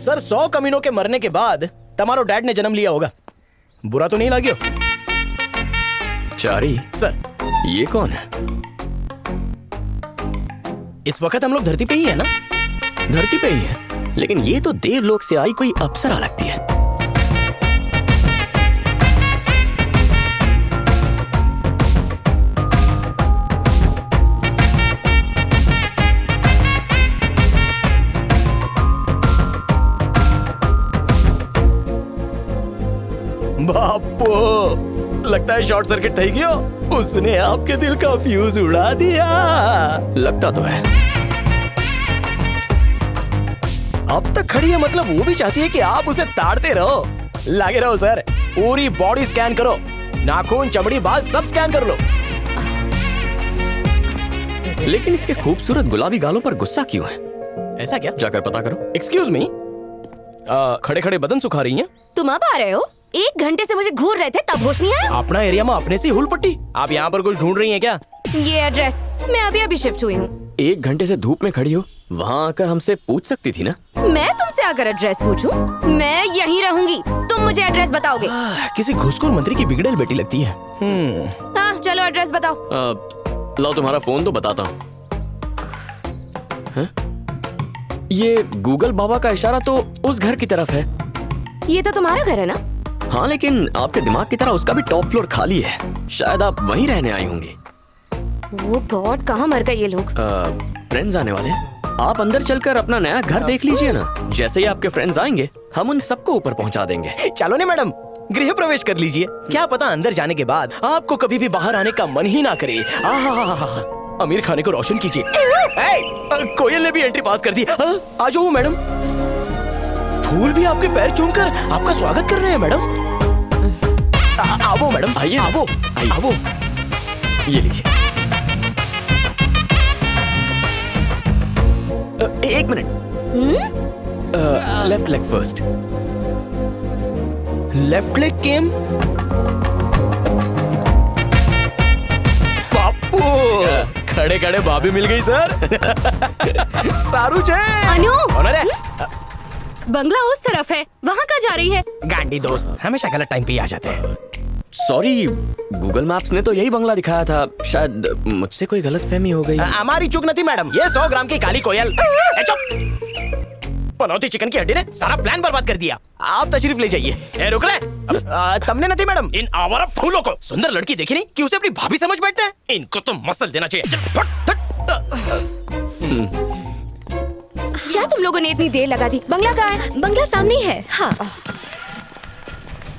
Sir 100 कमीनों के मरने के बाद तुम्हारो डैड ने जन्म लिया होगा, बुरा तो नहीं लगियो? चारी सर ये कौन है? इस वक्त हम लोग धरती पे ही है ना? धरती पे ही है, लेकिन ये तो देवलोक से आई कोई अप्सरा लगती है। बापो, लगता है शॉर्ट सर्किट थई गयो, उसने आपके दिल का फ्यूज उड़ा दिया। लगता तो है। अब तक खड़ी है, मतलब वो भी चाहती है कि आप उसे ताड़ते रहो। लगे रहो सर, पूरी बॉडी स्कैन करो, नाखून, चमड़ी, बाल सब स्कैन कर लो। लेकिन इसके खूबसूरत गुलाबी गालों पर गुस्सा क्यों है? ऐसा क्या? जाकर पता करो। एक्सक्यूज मी, खड़े खड़े बदन सुखा रही हैं? तुम अब आ रहे हो? 1 घंटे से मुझे घूर रहे थे, तब होश नहीं आया? अपना एरिया में अपने से हुल पट्टी। आप यहाँ पर कुछ ढूंढ रही हैं क्या? ये एड्रेस, मैं अभी शिफ्ट हुई हूँ। 1 घंटे से धूप में खड़ी हो, वहाँ आकर हमसे पूछ सकती थी ना? मैं तुमसे आकर एड्रेस पूछूं? मैं यहीं रहूंगी, तुम मुझे एड्रेस बताओगे? किसी घुसखोर मंत्री की बिगड़ेल बेटी लगती है। हाँ चलो एड्रेस बताओ। लाओ तुम्हारा फोन तो बताता हूँ। ये गूगल बाबा का इशारा तो उस घर की तरफ है। ये तो तुम्हारा घर है ना? हाँ, लेकिन आपके दिमाग की तरह उसका भी टॉप फ्लोर खाली है। शायद आप वहीं रहने आई होंगी। ओह गॉड, कहाँ मर गए ये लोग? फ्रेंड्स आने वाले हैं। आप अंदर चलकर अपना नया घर देख लीजिए ना। जैसे ही आपके फ्रेंड्स आएंगे, हम उन सबको ऊपर पहुंचा देंगे। चलो ने मैडम, गृह प्रवेश कर लीजिए। क्या पता अंदर जाने के बाद आपको कभी भी बाहर आने का मन ही ना करे। अमीर खाने को रोशन कीजिए। कोयल ने भी एंट्री पास कर दी। आ जाओ मैडम, फूल भी आपके पैर चूमकर आपका स्वागत कर रहे हैं मैडम। आओ मैडम, आइए, आओ आओ। ये लीजिए। 1 minute. Left leg first. Left leg came. बापू, खड़े खड़े भाभी मिल गई सर। सारू छे। अनु, बंगला उस तरफ है, वहाँ कहाँ जा रही है? गांडी दोस्त हमेशा गलत टाइम पे ही आ जाते हैं। सॉरी, गूगल मैप्स ने तो यही बंगला दिखाया था। शायद मुझसे कोई गलतफहमी हो गई। हमारी चूक नहीं मैडम, ये 100 ग्राम की काली कोयल। पनौती चिकन की हड्डी ने सारा प्लान बर्बाद कर दिया। आप तशरीफ ले जाइए। रुक रहे तुमने नहीं मैडम, इन आवारा फूलों को। सुंदर लड़की देखी नहीं कि उसे अपनी भाभी समझ बैठते हैं? इनको तो मसल देना चाहिए। क्या तुम लोगों ने इतनी देर लगा दी? बंगला कहाँ है? बंगला सामने ही है। हाँ।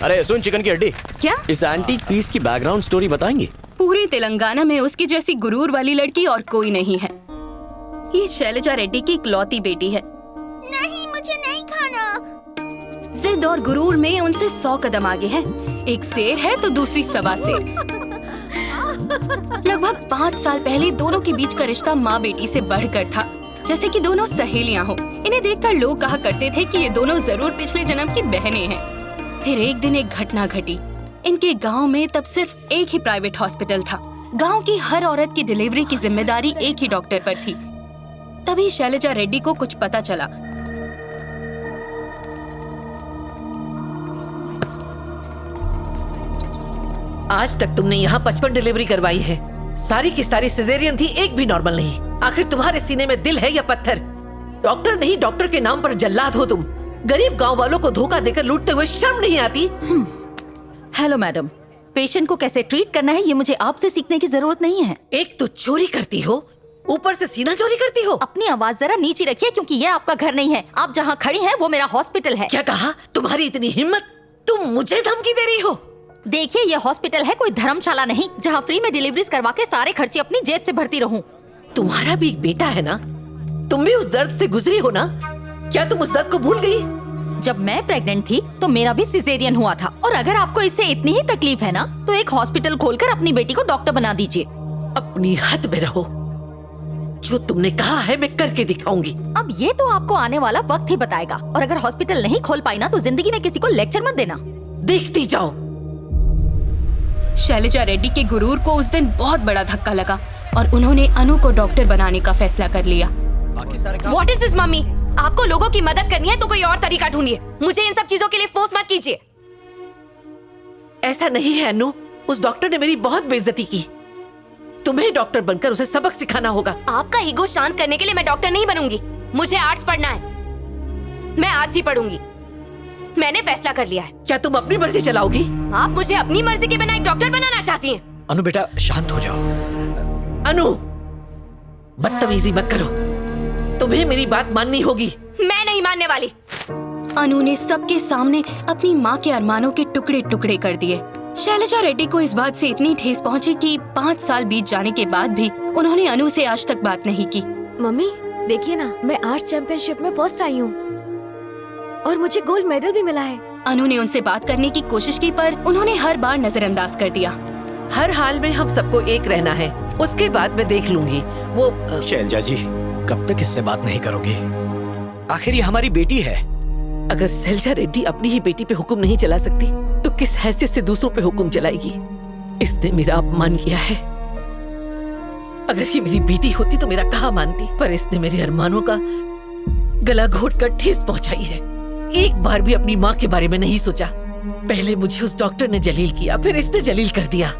अरे सुन, चिकन की हड्डी, क्या? इस एंटीक पीस की बैकग्राउंड स्टोरी बताएंगे? पूरे तेलंगाना में उसकी जैसी गुरूर वाली लड़की और कोई नहीं है। ये शैलजा रेड्डी की इकलौती बेटी है। नहीं, मुझे नहीं खाना। जिद और गुरूर में उनसे 100 कदम आगे है। एक शेर है तो दूसरी सवा शेर। लगभग 5 साल पहले दोनों के बीच का रिश्ता माँ बेटी से बढ़कर था, जैसे कि दोनों सहेलियां हो। इन्हें देखकर लोग कहा करते थे कि ये दोनों जरूर पिछले जन्म की बहनें हैं। फिर एक दिन एक घटना घटी। इनके गांव में तब सिर्फ एक ही प्राइवेट हॉस्पिटल था। गांव की हर औरत की डिलीवरी की जिम्मेदारी एक ही डॉक्टर पर थी। तभी शैलजा रेड्डी को कुछ पता चला। आज तक तुमने यहाँ 55 डिलीवरी करवाई है। सारी की सारी सिजेरियन थी, एक भी नॉर्मल नहीं। आखिर तुम्हारे सीने में दिल है या पत्थर? डॉक्टर नहीं, डॉक्टर के नाम पर जल्लाद हो तुम। गरीब गांव वालों को धोखा देकर लूटते हुए शर्म नहीं आती? हेलो मैडम, पेशेंट को कैसे ट्रीट करना है ये मुझे आपसे सीखने की जरूरत नहीं है। एक तो चोरी करती हो, ऊपर से सीना चोरी करती हो। अपनी आवाज जरा नीचे रखिए, क्योंकि ये आपका घर नहीं है। आप जहाँ खड़ी हैं वो मेरा हॉस्पिटल है। क्या कहा? तुम्हारी इतनी हिम्मत, तुम मुझे धमकी दे रही हो? देखिए, ये हॉस्पिटल है, कोई धर्मशाला नहीं जहाँ फ्री में डिलीवरीज करवा के सारे खर्चे अपनी जेब से भरती रहूं। तुम्हारा भी एक बेटा है ना, तुम भी उस दर्द से गुजरी हो ना? क्या तुम उस दर्द को भूल गई? जब मैं प्रेग्नेंट थी तो मेरा भी सिजेरियन हुआ था। और अगर आपको इससे इतनी ही तकलीफ है ना, तो एक हॉस्पिटल खोलकर अपनी बेटी को डॉक्टर बना दीजिए। अपनी हद में रहो। जो तुमने कहा है मैं करके दिखाऊंगी। अब ये तो आपको आने वाला वक्त ही बताएगा। और अगर हॉस्पिटल नहीं खोल पाई ना, तो जिंदगी में किसी को लेक्चर मत देना। देखती जाओ। शैलजा रेड्डी के गुरूर को उस दिन बहुत बड़ा धक्का लगा और उन्होंने अनु को डॉक्टर बनाने का फैसला कर लिया। What is this, mummy? आपको लोगों की मदद करनी है तो कोई और तरीका ढूंढिए, मुझे इन सब चीजों के लिए फोर्स मत कीजिए। ऐसा नहीं है अनु, उस डॉक्टर ने मेरी बहुत बेइज्जती की। तुम्हें डॉक्टर बनकर उसे सबक सिखाना होगा। आपका ईगो शांत करने के लिए मैं डॉक्टर नहीं बनूंगी। मुझे आर्ट्स पढ़ना है, मैं आर्ट्स ही पढ़ूंगी। मैंने फैसला कर लिया है। क्या तुम अपनी मर्जी चलाओगी? आप मुझे अपनी मर्जी के बिना एक डॉक्टर बनाना चाहती हैं? अनु बेटा शांत हो जाओ। अनु, बदतमीजी मत करो, तुम्हें मेरी बात माननी होगी। मैं नहीं मानने वाली। अनु ने सबके सामने अपनी माँ के अरमानों के टुकड़े टुकड़े कर दिए। शैलजा रेड्डी को इस बात से इतनी ठेस पहुंची कि 5 साल बीत जाने के बाद भी उन्होंने अनु से आज तक बात नहीं की। मम्मी देखिए ना, मैं आर्ट चैंपियनशिप में फर्स्ट आई हूँ और मुझे गोल्ड मेडल भी मिला है। अनु ने उनसे बात करने की कोशिश की पर उन्होंने हर बार नजरअंदाज कर दिया। हर हाल में हम सबको एक रहना है, उसके बाद मैं देख लूंगी। वो शैलजा जी, कब तक इससे बात नहीं करोगी? आखिर ये हमारी बेटी है। अगर शैलजा रेड्डी अपनी ही बेटी पे हुक्म नहीं चला सकती तो किस हैसियत से दूसरों पे हुक्म चलाएगी? इसने मेरा अपमान किया है। अगर ये मेरी बेटी होती तो मेरा कहा मानती, पर इसने मेरे अरमानों का गला घोट कर ठेस पहुंचाई है। एक बार भी अपनी माँ के बारे में नहीं सोचा। पहले मुझे उस डॉक्टर ने जलील किया, फिर इसने जलील कर दिया।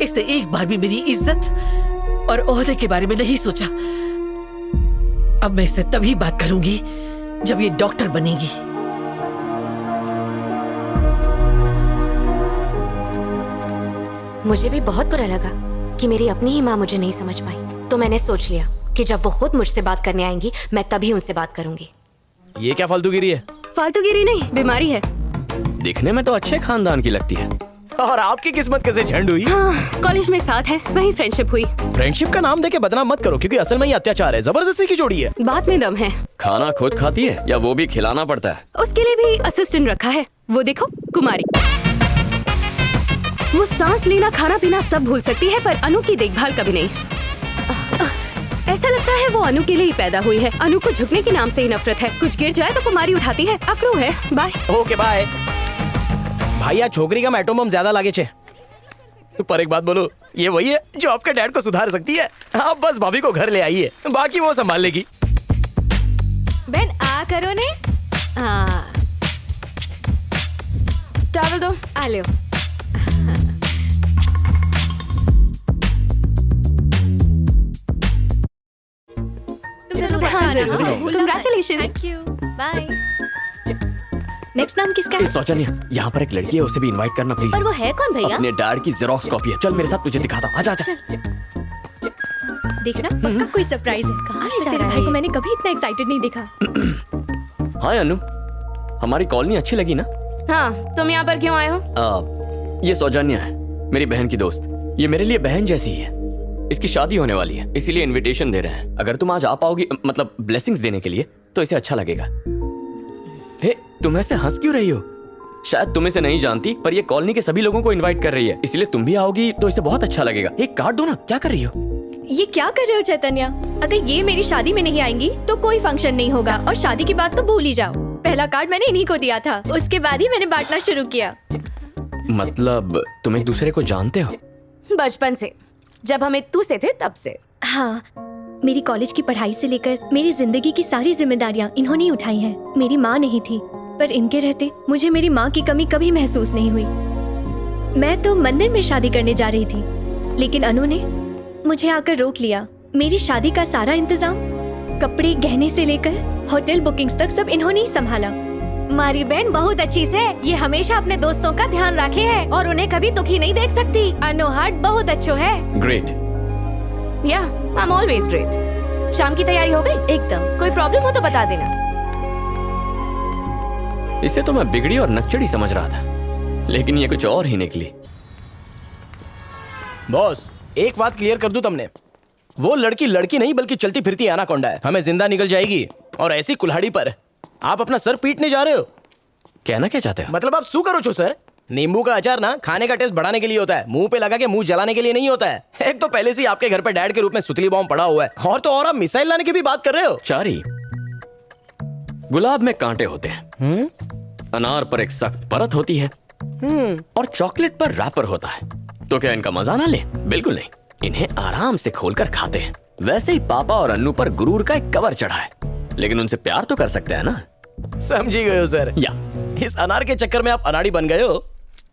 इसने एक बार भी मेरी इज्जत और ओहदे के बारे में नहीं सोचा। अब मैं इससे तभी बात करूंगी जब ये डॉक्टर बनेगी। मुझे भी बहुत बुरा लगा कि मेरी अपनी ही माँ मुझे नहीं समझ पाई, तो मैंने सोच लिया कि जब वो खुद मुझसे बात करने आएंगी मैं तभी उनसे बात करूंगी। ये क्या फालतूगिरी है? फालतूगिरी नहीं, बीमारी है। दिखने में तो अच्छे खानदान की लगती है। और आपकी किस्मत कैसे झंड हुई? हाँ, कॉलेज में साथ है, वही फ्रेंडशिप हुई। फ्रेंडशिप का नाम देके बदनाम मत करो, क्योंकि असल में ये अत्याचार है, जबरदस्ती की जोड़ी है। बात में दम है। खाना खुद खाती है या वो भी खिलाना पड़ता है? उसके लिए भी असिस्टेंट रखा है। वो देखो, कुमारी। वो सांस लेना, खाना पीना सब भूल सकती है, पर अनु की देखभाल कभी नहीं। ऐसा लगता है वो अनु के लिए ही पैदा हुई है। अनु को झुकने के नाम से ही नफरत है। कुछ गिर जाए तो कुमारी उठाती है। अकड़ू है। बाय। Okay bye. भैया छोकरी का एटम बम ज्यादा लागे छे, पर एक बात बोलो, ये वही है जो आपके डैड को सुधार सकती है। आप बस भाभी को घर ले आइए, बाकी वो संभाल लेगी। बहन आ करो ने। हाँ, टॉवल दो, आ लो। Congratulations. Thank you, bye. Next नाम किसका ए, है? सौजन्या, यहाँ पर एक लड़की है, उसे भी इनवाइट करना प्लीज। पर वो है कौन भैया? अपने डैड की जेरोक्स कॉपी है। चल मेरे साथ, तुझे दिखाता हूँ। आजा आजा। देखना, पक्का कोई सरप्राइज है। कहाँ ले जा रहा है? भाई को मैंने कभी इतना एक्साइटेड नहीं देखा। हाँ अनु, हमारी कॉलोनी अच्छी लगी ना? हाँ, तुम यहाँ पर क्यों आए हो? ये सौजन्या है, मेरी बहन की दोस्त। ये मेरे लिए बहन जैसी ही है। इसकी शादी होने वाली है, इसीलिए इनविटेशन दे रहे हैं। अगर तुम आज आ पाओगी, मतलब ब्लेसिंग्स देने के लिए, तो इसे अच्छा लगेगा। हे, तुम ऐसे हंस क्यों रही हो? शायद तुम इसे नहीं जानती, पर ये कॉलोनी के सभी लोगों को इनवाइट कर रही है, इसलिए तुम भी आओगी तो इसे बहुत अच्छा लगेगा। एक कार्ड दो ना। क्या कर रही हो? ये क्या कर रहे हो चैतन्या? अगर ये मेरी शादी में नहीं आएंगी तो कोई फंक्शन नहीं होगा, और शादी की बात तो भूल ही जाओ। पहला कार्ड मैंने इन्हीं को दिया था, उसके बाद ही मैंने बांटना शुरू किया। मतलब तुम एक दूसरे को जानते हो? बचपन से, जब हम तू से थे तब से। हाँ, मेरी कॉलेज की पढ़ाई से लेकर मेरी जिंदगी की सारी जिम्मेदारियां इन्होंने ही उठाई हैं। मेरी माँ नहीं थी, पर इनके रहते मुझे मेरी माँ की कमी कभी महसूस नहीं हुई। मैं तो मंदिर में शादी करने जा रही थी, लेकिन अनु ने मुझे आकर रोक लिया। मेरी शादी का सारा इंतजाम, कपड़े गहने से लेकर होटल बुकिंग्स तक सब इन्होंने ही संभाला। मारी बहन बहुत अच्छी से, ये हमेशा अपने दोस्तों का ध्यान रखे है और उन्हें कभी दुखी नहीं देख सकती। अनु हार्ट बहुत अच्छो है। ग्रेट। या, आई एम ऑलवेज ग्रेट। शाम की तैयारी हो गई? एकदम। कोई प्रॉब्लम हो तो बता देना। इसे तो मैं बिगड़ी और नकचड़ी समझ रहा था, लेकिन ये कुछ और ही निकली। बॉस, एक बात क्लियर कर दूं तुमने, वो लड़की लड़की नहीं बल्कि चलती फिरती एनाकोंडा है। हमें जिंदा निकल जाएगी, और ऐसी कुल्हाड़ी पर आप अपना सर पीटने जा रहे हो। कहना क्या चाहते हो? मतलब आप सू करो छो सर। नींबू का अचार ना खाने का टेस्ट बढ़ाने के लिए होता है, मुंह पे लगा के मुंह जलाने के लिए नहीं होता है। एक तो पहले से ही आपके घर पे डैड के रूप में सुतली बॉम्ब पड़ा हुआ है, और तो और आप मिसाइल लाने की भी बात कर रहे हो। चारी, गुलाब में कांटे होते हैं, अनार पर एक सख्त परत होती है, और चॉकलेट पर रैपर होता है। तो क्या इनका मजा ना ले? बिल्कुल नहीं, इन्हें आराम से खोलकर खाते हैं। वैसे ही पापा और अन्नू पर गुरूर का एक कवर चढ़ा है। लेकिन उनसे प्यार तो कर सकते हैं ना। समझी गए हो सर। या इस अनार के चक्कर में आप अनाड़ी बन गए हो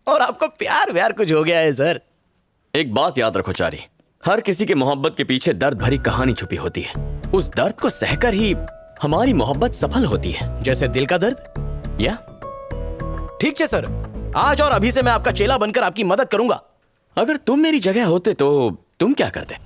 और आपको प्यार व्यार कुछ हो गया है सर। एक बात याद रखो चारी, हर किसी के मोहब्बत के पीछे दर्द भरी कहानी छुपी होती है। उस दर्द को सहकर ही हमारी मोहब्बत सफल होती है। जैसे दिल का दर्द। या ठीक है सर, आज और अभी से मैं आपका चेला बनकर आपकी मदद करूंगा। अगर तुम मेरी जगह होते तो तुम क्या करते?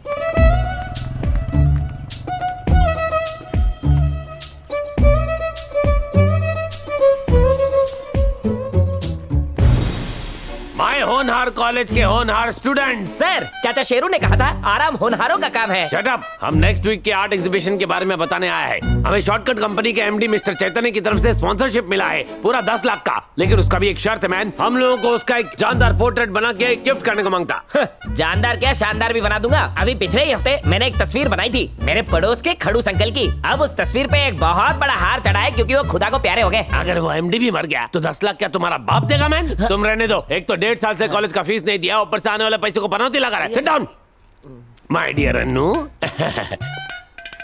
माय होनहार कॉलेज के होनहार स्टूडेंट। सर, चाचा शेरू ने कहा था आराम होनहारों का काम है। Shut up. हम नेक्स्ट वीक के आर्ट एग्जीबिशन के बारे में बताने आया है। हमें शॉर्टकट कंपनी के एमडी मिस्टर चैतन्य की तरफ से स्पॉन्सरशिप मिला है, पूरा 10 लाख का। लेकिन उसका भी एक शर्त है मैन, हम लोगों को उसका एक जानदार पोर्ट्रेट बना के गिफ्ट करने को मांगता। जानदार क्या, शानदार भी बना दूंगा। अभी पिछले ही हफ्ते मैंने एक तस्वीर बनाई थी मेरे पड़ोस के खड़ूस अंकल की। अब उस तस्वीर पे एक बहुत बड़ा हार चढ़ा है क्योंकि वो खुदा को प्यारे हो गए। अगर वो एमडी भी मर गया तो 10 लाख क्या तुम्हारा बाप देगा मैन? तुम रहने दो, एक तो 1.5 साल से कॉलेज का फीस नहीं दिया, ऊपर से आने वाले पैसे को पनौती लगा रहा है। Sit down my dear Annu.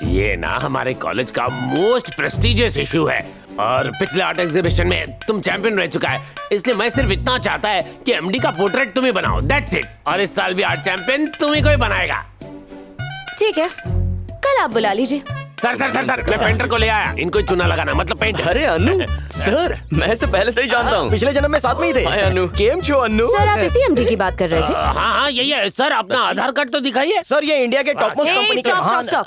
ये ना हमारे कॉलेज का मोस्ट प्रेस्टिजियस इशू है और पिछले आर्ट एग्जीबिशन में तुम चैंपियन रह चुका है, इसलिए मैं सिर्फ इतना चाहता है कि एमडी का पोर्ट्रेट तुम ही बनाओ, दैट्स इट। और इस साल भी आर्ट चैंपियन तुम ही कोई बनाएगा। ठीक है, कल आप बुला लीजिए। सर सर सर सर, मैं पेंटर को ले आया, इनको चुना लगाना मतलब पेंट। अरे अनु सर, मैं इसे पहले से ही जानता हूँ। पिछले जन्म में साथ में ही थे। हाय अनु। केम छो अनु? सर, आप इसी एमडी की बात कर रहे थे? हाँ हाँ यही है सर, अपना आधार कार्ड तो दिखाइए। सर, ये इंडिया के टॉप मोस्ट कंपनी के स्टॉप स्टॉप महान। स्टॉप।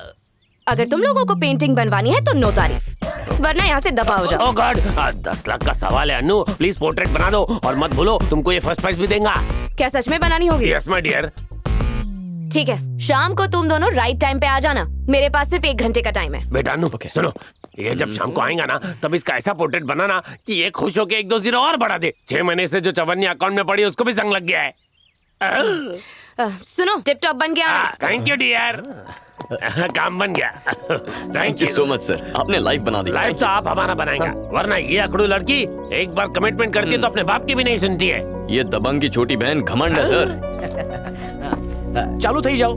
अगर तुम लोगों को पेंटिंग बनवानी है तो नो तारीफ, वरना यहाँ से दफा हो जाओ। ओह गॉड, 10 लाख का सवाल है अन्नू, प्लीज पोर्ट्रेट बना दो और मत भूलो तुमको ये फर्स्ट प्राइज भी देगा। क्या सच में बनानी होगी? Yes my dear. ठीक है, शाम को तुम दोनों राइट टाइम पे आ जाना। मेरे पास सिर्फ 1 घंटे का टाइम है। बेटा अन्नू सुनो, ये जब शाम को आएगा ना तब इसका ऐसा पोर्ट्रेट बनाना कि ये खुश होके 1-2 जीरो और बढ़ा दे। 6 महीने से जो चवन्नी अकाउंट में पड़ी उसको भी संग लग गया है। सुनो, टिप टॉप बन गया। Thank you dear. काम बन गया। Thank you so much sir, आपने लाइफ बना दी। लाइफ तो आप हमारा बनाएंगे, वरना ये अकड़ू लड़की एक बार कमिटमेंट करती है तो अपने बाप की भी नहीं सुनती है। ये दबंग की छोटी बहन घमंड है सर। चालू थई जाओ।